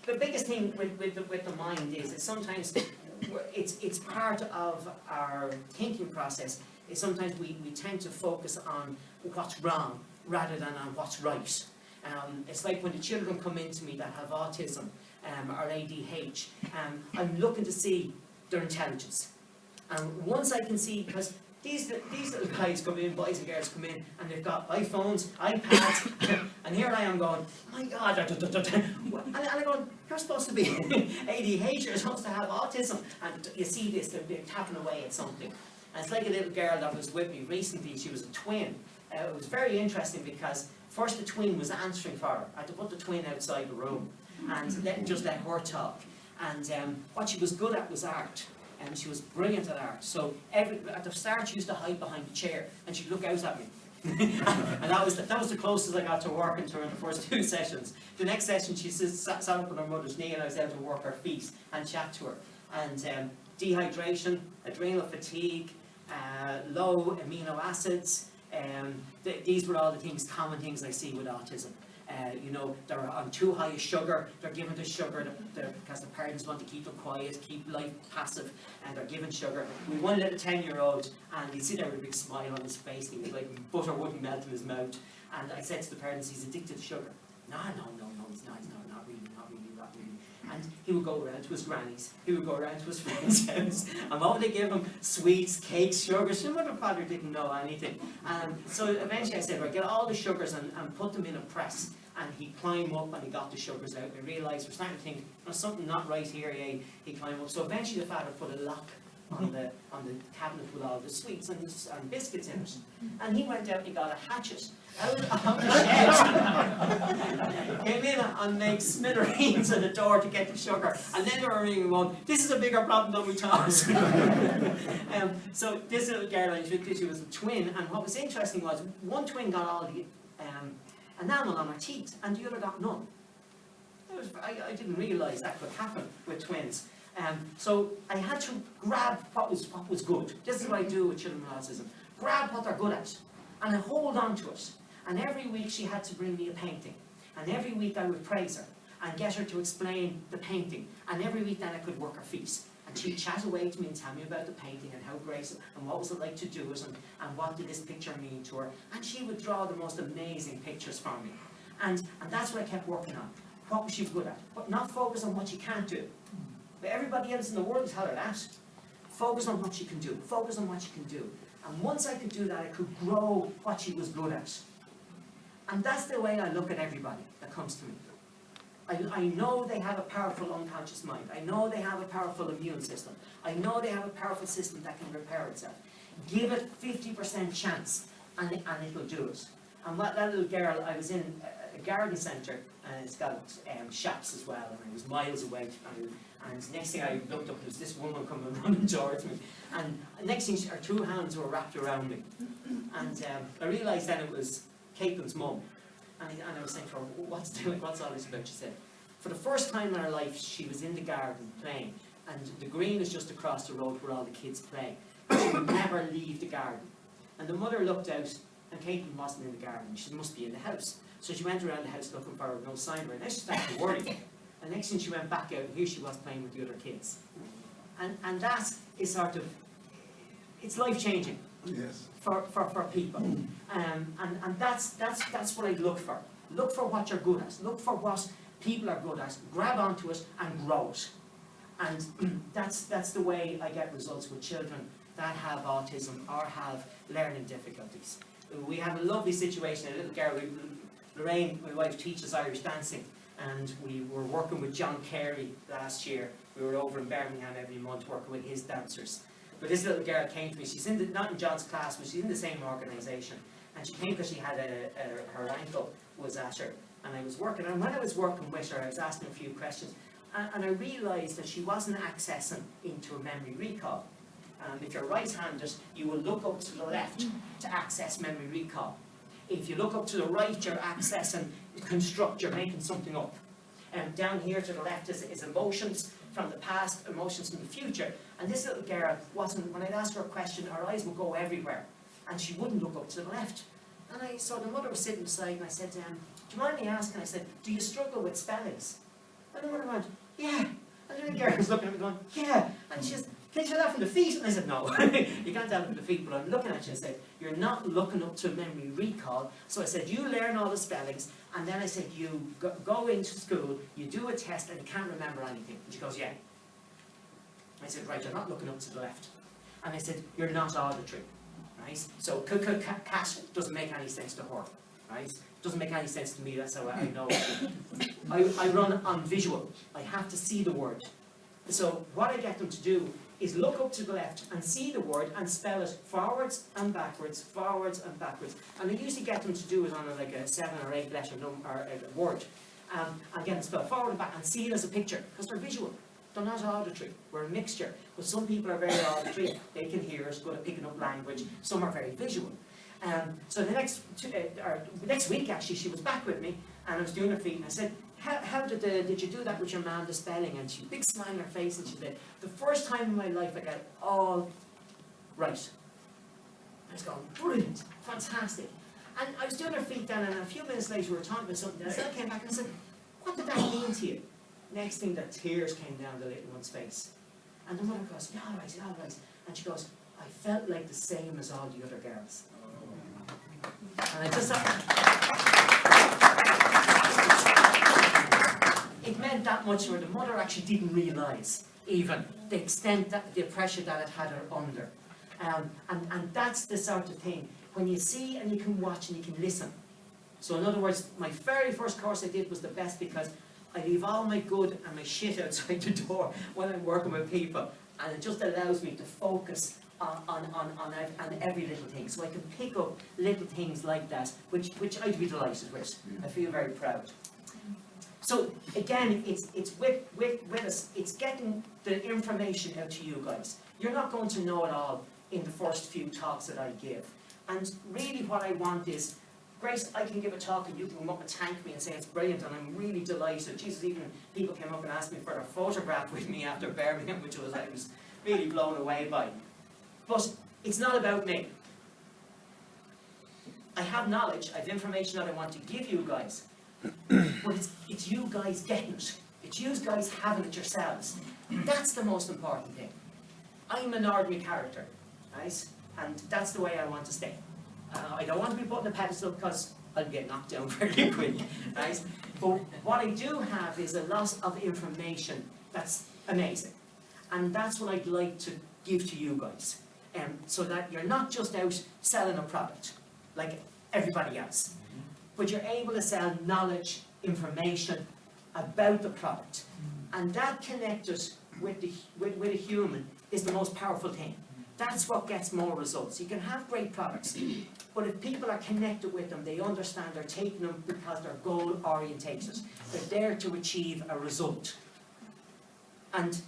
the biggest thing with the mind is that sometimes it's part of our thinking process. Is sometimes we tend to focus on what's wrong rather than on what's right. It's like when the children come in to me that have autism or ADH, I'm looking to see their intelligence. And once I can see, because these little guys come in, boys and girls come in, and they've got iPhones, iPads, and here I am going, my God, and I'm going, you're supposed to be ADH, you're supposed to have autism, and you see this, they're tapping away at something. And it's like a little girl that was with me recently, she was a twin. It was very interesting because first the twin was answering for her. I had to put the twin outside the room and just let her talk. And what she was good at was art. And she was brilliant at art. So at the start she used to hide behind the chair and she'd look out at me. And that was the closest I got to working to her in the first 2 sessions. The next session she sat up on her mother's knee and I was able to work her feet and chat to her. And dehydration, adrenal fatigue, low amino acids, these were all the common things I see with autism. You know, they're on too high a sugar, they're given the sugar because the parents want to keep them quiet, keep life passive, and they're given sugar. We one little 10-year-old, and he'd sit there with a big smile on his face, and he was like, butter wouldn't melt in his mouth. And I said to the parents, he's addicted to sugar. No, he's not really. And he would go around to his granny's, he would go around to his friend's house, and what would they give him? Sweets, cakes, sugar. Some mother and father didn't know anything. So eventually I said, right, get all the sugars and put them in a press. And he'd climb up and he got the sugars out. We realised we're starting to think, there's something not right here. He climbed up. So eventually the father put a lock on the cabinet with all the sweets and biscuits in it. And he went out and he got a hatchet out of the shed. Came in and made smithereens at the door to get the sugar. And then they were ringing going, this is a bigger problem than we thought. So this little girl, she was a twin, and what was interesting was one twin got all the enamel on her teeth and the other got none. I didn't realise that could happen with twins. So I had to grab what was good. This is what I do with children with autism. Grab what they're good at and I hold on to it. And every week she had to bring me a painting. And every week I would praise her and get her to explain the painting. And every week then I could work her feet. And she'd chat away to me and tell me about the painting and how great and what was it like to do it and what did this picture mean to her. And she would draw the most amazing pictures for me. And that's what I kept working on. What was she good at? But not focus on what she can't do. But everybody else in the world tell her that. Focus on what she can do. Focus on what she can do. And once I could do that, I could grow what she was good at. And that's the way I look at everybody that comes to me. I know they have a powerful unconscious mind. I know they have a powerful immune system. I know they have a powerful system that can repair itself. Give it 50% chance and it'll do it. And that little girl, I was in a garden centre, and it's got shops as well, and I was miles away. And next thing I looked up, there was this woman coming running towards me. And next thing, her 2 hands were wrapped around me. And I realised then it was Caitlin's mum. And I was saying to her, what's all this about? She said, for the first time in her life, she was in the garden playing. And the green is just across the road where all the kids play. She would never leave the garden. And the mother looked out, and Caitlin wasn't in the garden. She must be in the house. So she went around the house looking for her, no sign of her. And then she started to worry. And next thing she went back out, and here she was playing with the other kids. And that is sort of, it's life-changing. Yes. For people. And that's what I look for. Look for what you're good at. Look for what people are good at. Grab onto it and grow it. And that's the way I get results with children that have autism or have learning difficulties. We have a lovely situation, a little girl, Lorraine, my wife, teaches Irish dancing, and we were working with John Carey last year. We were over in Birmingham every month working with his dancers. But this little girl came to me. She's not in John's class, but she's in the same organisation. And she came because she had her ankle was at her. And I was working, and when I was working with her, I was asking a few questions. And I realised that she wasn't accessing into a memory recall. If you're right-handed, you will look up to the left to access memory recall. If you look up to the right, you're accessing construct, you're making something up. And down here to the left is emotions from the past, emotions from the future. And this little girl wasn't, when I'd ask her a question, her eyes would go everywhere. And she wouldn't look up to the left. And so the mother was sitting beside, and I said, do you mind me asking? I said, do you struggle with spellings? And the mother went, yeah. And the girl was looking at me going, yeah. And she says, can you tell that from the feet? And I said, no, you can't tell it from the feet, but I'm looking at you and said, you're not looking up to memory recall. So I said, you learn all the spellings, and then I said, you go into school, you do a test, and you can't remember anything. And she goes, yeah. I said, right, you're not looking up to the left. And I said, you're not auditory, right? So cat doesn't make any sense to her, right? Doesn't make any sense to me, that's how I know. I run on visual. I have to see the word. So what I get them to do is look up to the left and see the word and spell it forwards and backwards, forwards and backwards. And I usually get them to do it on like a 7 or 8 letter word. And get them to spell forward and back and see it as a picture, because they're visual. They're not auditory. We're a mixture. But some people are very auditory. They can hear us, good at picking up language. Some are very visual. So the next week, actually, she was back with me, and I was doing her feet, and I said, how did you do that with your man, the spelling? And she had a big smile on her face, and she said, the first time in my life I got it all right. I was going, brilliant, fantastic. And I was doing her feet down, and a few minutes later we were talking about something, and I came back and I said, what did that mean to you? Next thing, the tears came down the little one's face. And the mother goes, yeah, all right, all right. And she goes, I felt like the same as all the other girls. And I just it meant that much to her. The mother actually didn't realise even the extent, that the pressure that it had her under. And that's the sort of thing, when you see and you can watch and you can listen. So in other words, my very first course I did was the best, because I leave all my good and my shit outside the door when I'm working with people, and it just allows me to focus on every little thing. So I can pick up little things like that, which I'd be delighted with. I feel very proud. So again, it's with us, it's getting the information out to you guys. You're not going to know it all in the first few talks that I give. And really what I want is, Grace, I can give a talk and you can come up and thank me and say it's brilliant and I'm really delighted. Jesus, even people came up and asked me for a photograph with me after Birmingham, which I was really blown away by. But it's not about me. I have knowledge, I have information that I want to give you guys, but it's you guys getting it. It's you guys having it yourselves. That's the most important thing. I'm an ordinary character, right? And that's the way I want to stay. I don't want to be put on a pedestal because I'll get knocked down very quick, right? But what I do have is a lot of information that's amazing. And that's what I'd like to give to you guys. So that you're not just out selling a product like everybody else, but you're able to sell knowledge, information about the product. And that connected with a human is the most powerful thing. That's what gets more results. You can have great products, but if people are connected with them, they understand they're taking them because they're goal orientated. They're there to achieve a result. And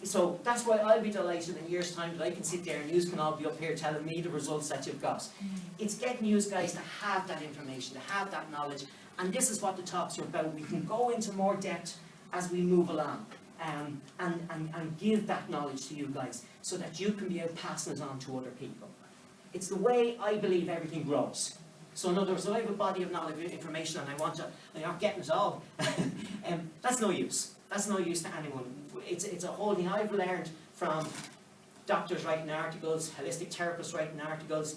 so that's why I'll be delighted in a year's time that I can sit there and you can all be up here telling me the results that you've got. It's getting you guys to have that information, to have that knowledge, and this is what the talks are about. We can go into more depth as we move along. And give that knowledge to you guys so that you can be out passing it on to other people. It's the way I believe everything grows. So in other words, if I have a body of knowledge, information, and I'm not getting it all, that's no use. That's no use to anyone. It's a whole thing I've learned from doctors writing articles, holistic therapists writing articles,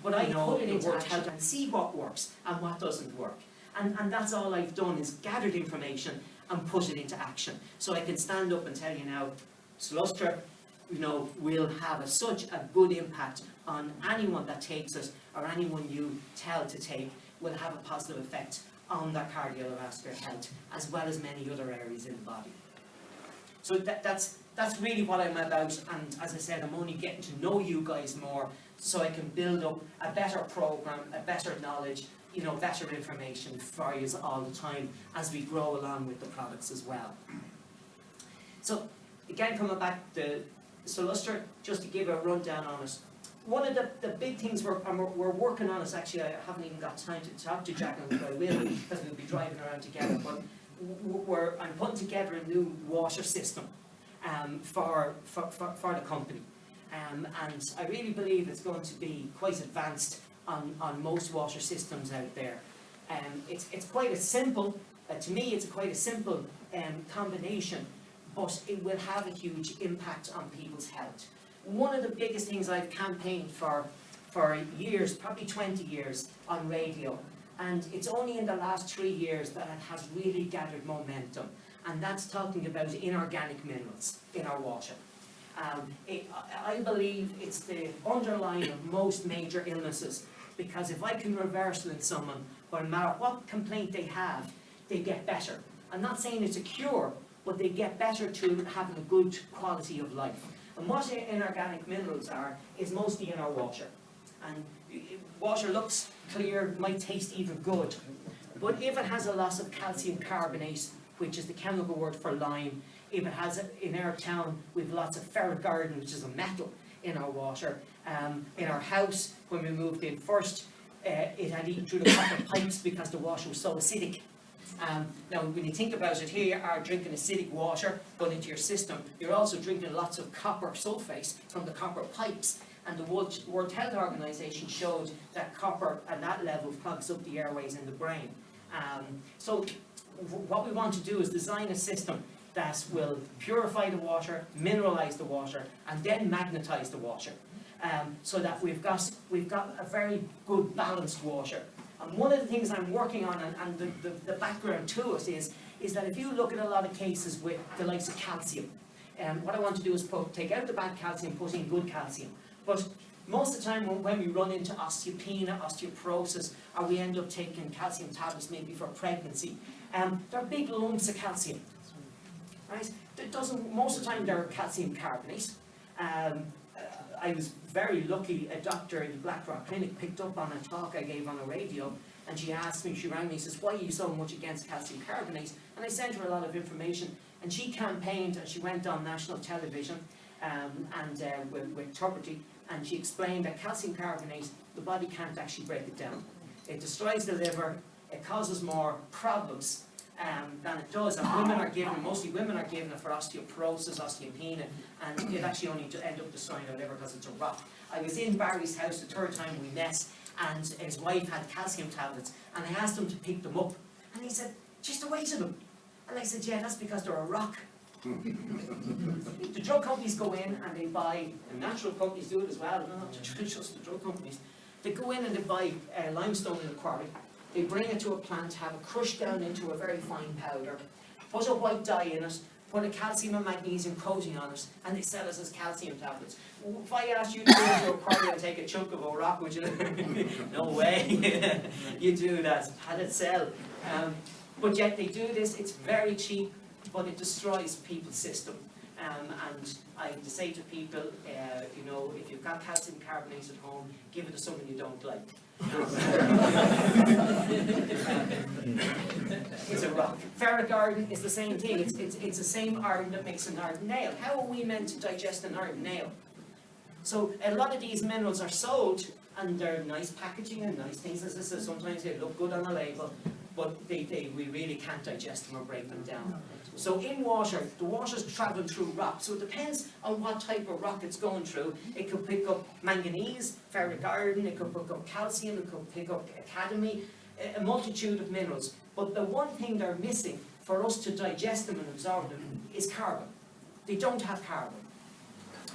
but I put it into action and see what works and what doesn't work. And that's all I've done, is gathered information and put it into action. So I can stand up and tell you now, Salustra, will have such a good impact on anyone that takes it, or anyone you tell to take, will have a positive effect on their cardiovascular health, as well as many other areas in the body. So that's really what I'm about, and as I said, I'm only getting to know you guys more, so I can build up a better program, a better knowledge, better information for you all the time as we grow along with the products as well. So again, coming back to Salustra, just to give a rundown on it. One of the big things we're working on is, actually, I haven't even got time to talk to Jack, and I will, because we'll be driving around together, but I'm putting together a new water system for the company. And I really believe it's going to be quite advanced on most water systems out there. It's quite a simple To me, it's quite a simple combination, but it will have a huge impact on people's health. One of the biggest things I've campaigned for years, probably 20 years, on radio, and it's only in the last 3 years that it has really gathered momentum, and that's talking about inorganic minerals in our water. I believe it's the underlying of most major illnesses, because if I can reverse it in someone, no matter what complaint they have, they get better. I'm not saying it's a cure, but they get better to having a good quality of life. And what inorganic minerals are is mostly in our water. And water looks clear, might taste even good, but if it has a loss of calcium carbonate, which is the chemical word for lime, if it has, in our town, we have lots of L-Arginine, which is a metal in our water. In our house, when we moved in first, it had eaten through the copper pipes because the water was so acidic. Now, when you think about it, here you are drinking acidic water going into your system. You're also drinking lots of copper sulfate from the copper pipes. And the World Health Organization showed that copper at that level plugs up the airways in the brain. So what we want to do is design a system that will purify the water, mineralize the water, and then magnetize the water, so that we've got a very good balanced water. And one of the things I'm working on, and the background to it is that if you look at a lot of cases with the likes of calcium, what I want to do is take out the bad calcium, put in good calcium. But most of the time when we run into osteopenia, osteoporosis, or we end up taking calcium tablets maybe for pregnancy, they're big lumps of calcium. Right? Most of the time they're calcium carbonate. I was very lucky, a doctor in Blackrock Clinic picked up on a talk I gave on the radio, and she asked me, she rang me, says, why are you so much against calcium carbonate? And I sent her a lot of information, and she campaigned, and she went on national television with Tuberty, and she explained that calcium carbonate, the body can't actually break it down. It destroys the liver, it causes more problems than it does, and mostly women are given it for osteoporosis, osteopenia, and it actually only end up destroying their liver because it's a rock. I was in Barry's house the third time we met, and his wife had calcium tablets, and I asked him to pick them up, and he said, just the weight of them. And I said, yeah, that's because they're a rock. The drug companies go in and they buy, and natural companies do it as well, not just the drug companies. They go in and they buy limestone in a quarry, they bring it to a plant, have it crushed down into a very fine powder, put a white dye in it, put a calcium and magnesium coating on it, and they sell us as calcium tablets. If I asked you to go into a quarry and take a chunk of a rock, would you? No way. You do that. Had it sell. But yet they do this, it's very cheap, but it destroys people's system. And I say to people, you know, if you've got calcium carbonate at home, give it to someone you don't like. It's a rock. Ferric iron is the same thing. It's the same iron that makes an iron nail. How are we meant to digest an iron nail? So a lot of these minerals are sold, and they're nice packaging and nice things. As I said, sometimes they look good on a label, but we really can't digest them or break them down. So in water, the water's traveling through rock, so it depends on what type of rock it's going through. It could pick up manganese, ferric iron, it could pick up calcium, it could pick up cadmium, a multitude of minerals. But the one thing they're missing for us to digest them and absorb them is carbon. They don't have carbon.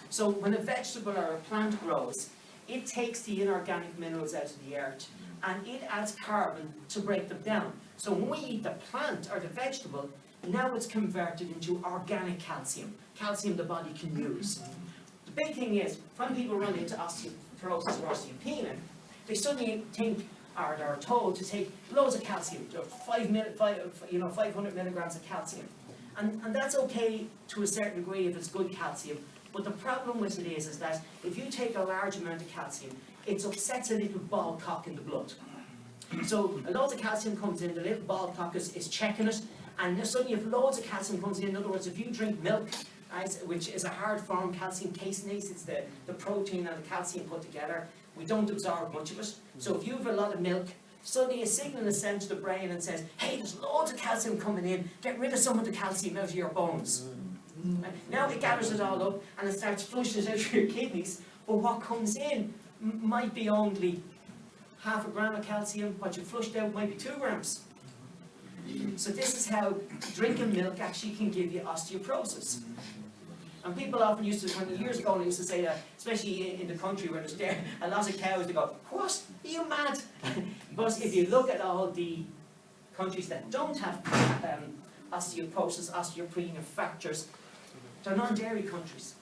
So when a vegetable or a plant grows, it takes the inorganic minerals out of the earth, and it adds carbon to break them down. So when we eat the plant or the vegetable, now it's converted into organic calcium, calcium the body can use. The big thing is, when people run into osteoporosis or osteopenia, they suddenly think, or they're told to take loads of calcium, 500 milligrams of calcium. And that's okay to a certain degree if it's good calcium, but the problem with it is that if you take a large amount of calcium, it upsets a little ball cock in the blood. So a lot of calcium comes in, the little ball cock is checking it, and suddenly if loads of calcium comes in other words, if you drink milk, right, which is a hard form calcium caseinase, it's the protein and the calcium put together, we don't absorb much of it. So if you have a lot of milk, suddenly a signal is sent to the brain and says, hey, there's loads of calcium coming in, get rid of some of the calcium out of your bones. Now it gathers it all up and it starts flushing it out of your kidneys, but what comes in might be only half a gram of calcium, what you flushed out might be 2 grams. So this is how drinking milk actually can give you osteoporosis. And people often used to, 20 years ago, they used to say that, especially in the country where there's a lot of cows, they go, what? Are you mad? But if you look at all the countries that don't have osteoporosis, osteopenia, fractures, they're non-dairy countries.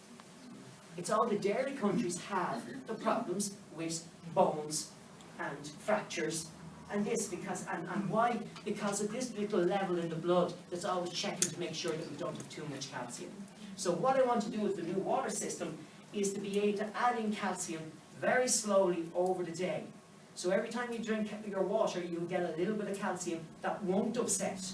It's all the dairy countries have the problems with bones and fractures and this, and why? Because of this little level in the blood that's always checking to make sure that we don't have too much calcium. So what I want to do with the new water system is to be able to add in calcium very slowly over the day. So every time you drink your water, you'll get a little bit of calcium that won't upset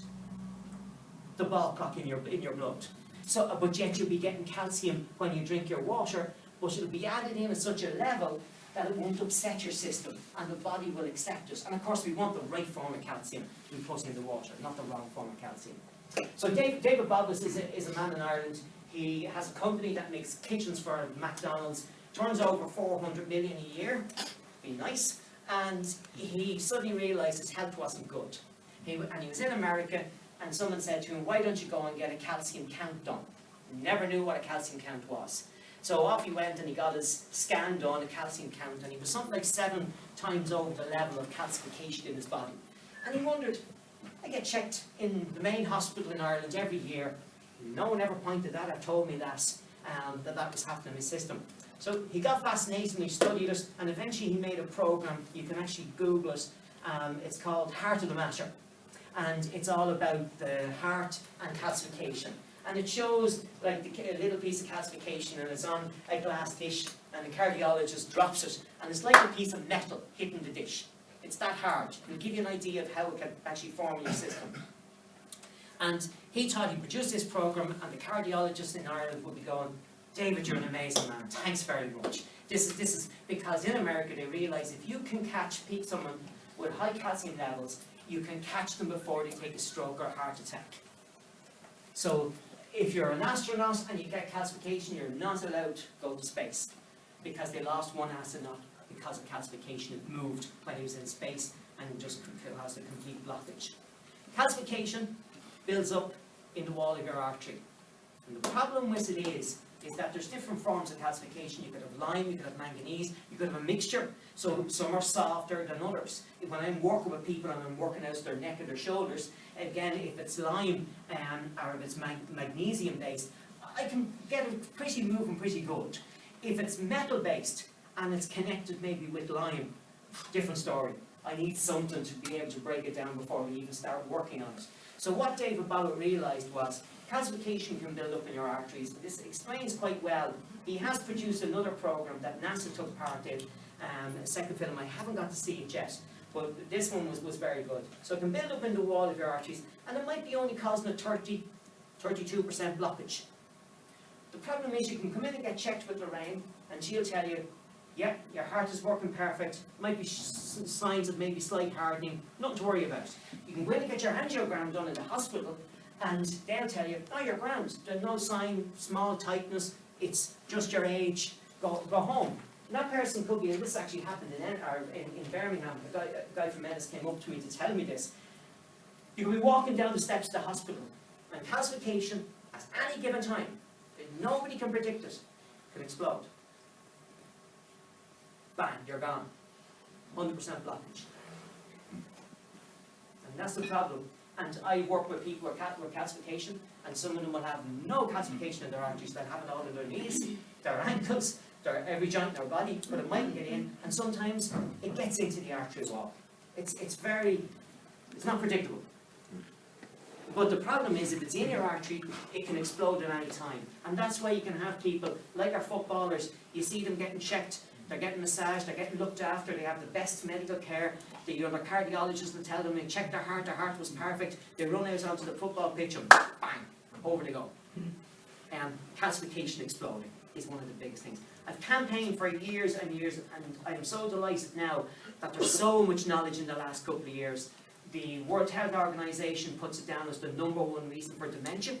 the ball clock in your blood. So, but yet you'll be getting calcium when you drink your water, but it'll be added in at such a level that it won't upset your system, and the body will accept it. And of course, we want the right form of calcium to be put in the water, not the wrong form of calcium. So David Bobbis is a man in Ireland. He has a company that makes kitchens for McDonald's, turns over 400 million a year, be nice, and he suddenly realised his health wasn't good. And he was in America, and someone said to him, why don't you go and get a calcium count done? He never knew what a calcium count was. So off he went and he got his scan done, a calcium count, and he was something like 7 times over the level of calcification in his body. And he wondered, I get checked in the main hospital in Ireland every year. No one ever pointed that or told me that that was happening in his system. So he got fascinated and he studied it, and eventually he made a program. You can actually Google it. It's called Heart of the Matter. And it's all about the heart and calcification. And it shows like a little piece of calcification, and it's on a glass dish, and the cardiologist drops it, and it's like a piece of metal hitting the dish. It's that hard. It'll give you an idea of how it can actually form in your system. And he thought he'd produce this program, and the cardiologists in Ireland would be going, David, you're an amazing man, thanks very much. This is because in America they realise if you can catch someone with high calcium levels, you can catch them before they take a stroke or a heart attack. So if you're an astronaut and you get calcification, you're not allowed to go to space, because they lost one astronaut because of calcification. It moved when he was in space and just caused a complete blockage. Calcification builds up in the wall of your artery. And the problem with it is that there's different forms of calcification. You could have lime, you could have manganese, you could have a mixture. So some are softer than others. If when I'm working with people and I'm working out their neck and their shoulders, again, if it's lime or if it's magnesium based, I can get it moving pretty good. If it's metal based and it's connected maybe with lime, different story. I need something to be able to break it down before we even start working on it. So what David Bobbis realised was calcification can build up in your arteries. This explains quite well. He has produced another program that NASA took part in, a second film. I haven't got to see it yet, but this one was very good. So it can build up in the wall of your arteries, and it might be only causing a 32% blockage. The problem is you can come in and get checked with Lorraine, and she'll tell you, yeah, your heart is working perfect, might be signs of maybe slight hardening, nothing to worry about. You can go in and get your angiogram done in the hospital, and they'll tell you, oh, you're grand, there's no sign, small tightness, it's just your age, go home. And that person could be, and this actually happened in Birmingham, a guy from Ennis came up to me to tell me this. You could be walking down the steps of the hospital, and calcification, at any given time, nobody can predict it, can explode. Bang, you're gone. 100% blockage. And that's the problem. And I work with people with calcification, and some of them will have no calcification in their arteries. They'll have it all in their knees, their ankles, every joint in their body, but it mightn't get in, and sometimes it gets into the artery wall. It's not predictable. But the problem is, if it's in your artery, it can explode at any time. And that's why you can have people, like our footballers, you see them getting checked, they're getting massaged, they're getting looked after, they have the best medical care. The cardiologist will tell them, they check their heart was perfect, they run out onto the football pitch and bang, over they go. Calcification exploding is one of the biggest things. I've campaigned for years and years, and I'm so delighted now that there's so much knowledge in the last couple of years. The World Health Organization puts it down as the #1 reason for dementia,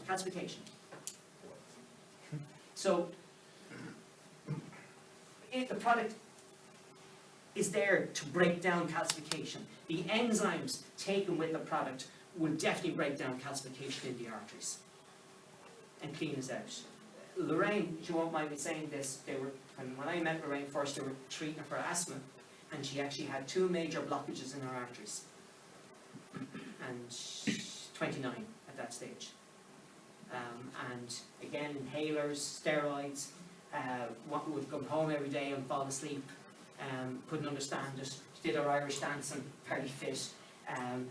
calcification. So, if the product is there to break down calcification. The enzymes taken with the product will definitely break down calcification in the arteries and clean us out. Lorraine, she won't mind me saying this, when I met Lorraine first, they were treating her for asthma, and she actually had 2 major blockages in her arteries. And 29 at that stage. And again, inhalers, steroids, would come home every day and fall asleep, couldn't understand it, did her Irish dancing, very fit, and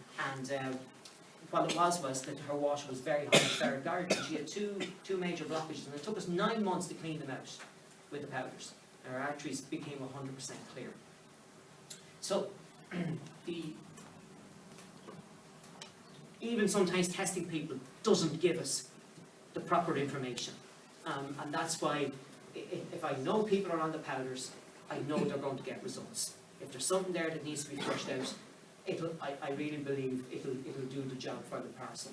what it was that her water was very high in ferric iron. She had two major blockages, and it took us 9 months to clean them out with the powders. Her arteries became 100% clear. So, even sometimes testing people doesn't give us the proper information. And that's why, if I know people are on the powders, I know they're going to get results. If there's something there that needs to be flushed out, I really believe it'll do the job for the person.